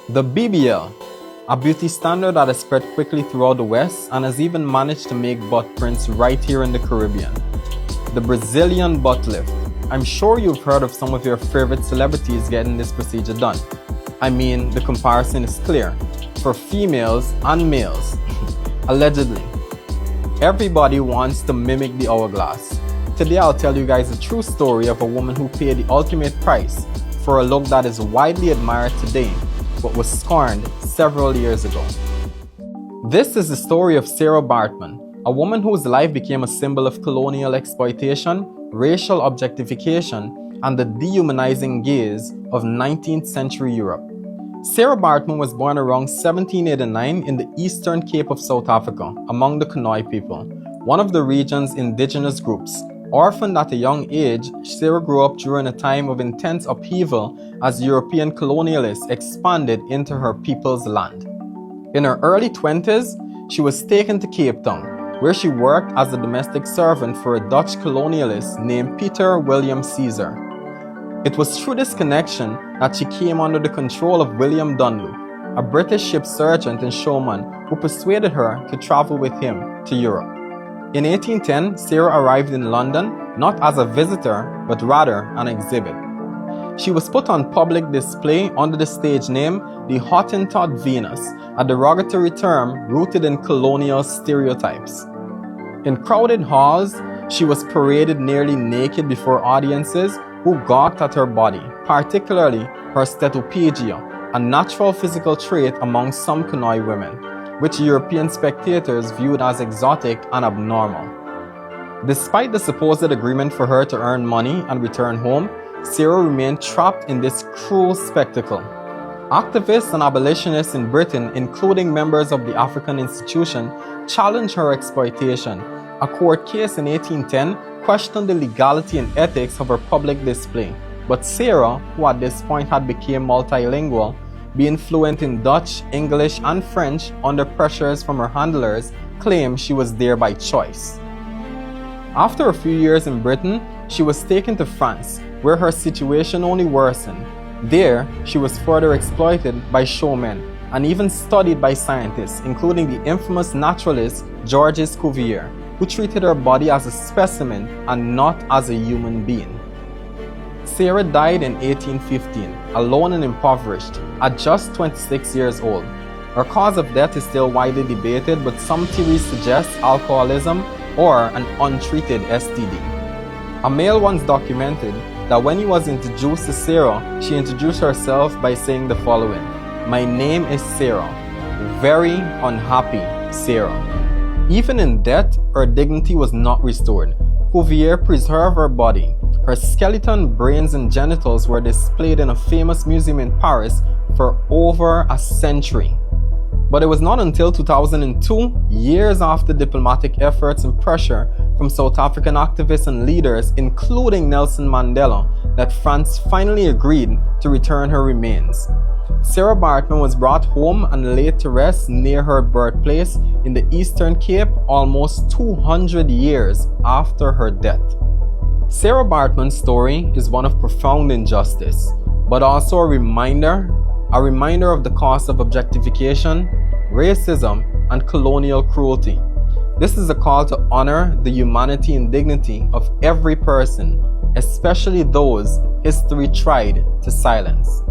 The BBL, a beauty standard that has spread quickly throughout the West and has even managed to make butt prints right here in the Caribbean. The Brazilian butt lift. I'm sure you've heard of some of your favorite celebrities getting this procedure done. I mean, the comparison is clear for females and males, allegedly. Everybody wants to mimic the hourglass. Today I'll tell you guys a true story of a woman who paid the ultimate price for a look that is widely admired today, but was scorned several years ago. This is the story of Sarah Baartman, a woman whose life became a symbol of colonial exploitation, racial objectification, and the dehumanizing gaze of 19th century Europe. Sarah Baartman was born around 1789 in the Eastern Cape of South Africa among the Khoi people, one of the region's indigenous groups. Orphaned at a young age, Sarah grew up during a time of intense upheaval as European colonialists expanded into her people's land. In her early 20s, she was taken to Cape Town, where she worked as a domestic servant for a Dutch colonialist named Peter William Caesar. It was through this connection that she came under the control of William Dunlop, a British ship sergeant and showman who persuaded her to travel with him to Europe. In 1810, Sarah arrived in London not as a visitor, but rather an exhibit. She was put on public display under the stage name the Hottentot Venus, a derogatory term rooted in colonial stereotypes. In crowded halls, she was paraded nearly naked before audiences who gawked at her body, particularly her stetopegia, a natural physical trait among some Khoi women, which European spectators viewed as exotic and abnormal. Despite the supposed agreement for her to earn money and return home, Sarah remained trapped in this cruel spectacle. Activists and abolitionists in Britain, including members of the African Institution, challenged her exploitation. A court case in 1810 questioned the legality and ethics of her public display, but Sarah, who at this point had become multilingual, being fluent in Dutch, English, and French under pressures from her handlers, claimed she was there by choice. After a few years in Britain, she was taken to France, where her situation only worsened. There, she was further exploited by showmen and even studied by scientists, including the infamous naturalist Georges Cuvier, who treated her body as a specimen and not as a human being. Sarah died in 1815, alone and impoverished, at just 26 years old. Her cause of death is still widely debated, but some theories suggest alcoholism or an untreated STD. A male once documented that when he was introduced to Sarah, she introduced herself by saying the following: "My name is Sarah, very unhappy Sarah." Even in death, her dignity was not restored. Cuvier preserved her body. Her skeleton, brains, and genitals were displayed in a famous museum in Paris for over a century. But it was not until 2002, years after diplomatic efforts and pressure from South African activists and leaders, including Nelson Mandela, that France finally agreed to return her remains. Sarah Baartman was brought home and laid to rest near her birthplace in the Eastern Cape almost 200 years after her death. Sarah Baartman's story is one of profound injustice, but also a reminder of the cost of objectification, racism, and colonial cruelty. This is a call to honor the humanity and dignity of every person, especially those history tried to silence.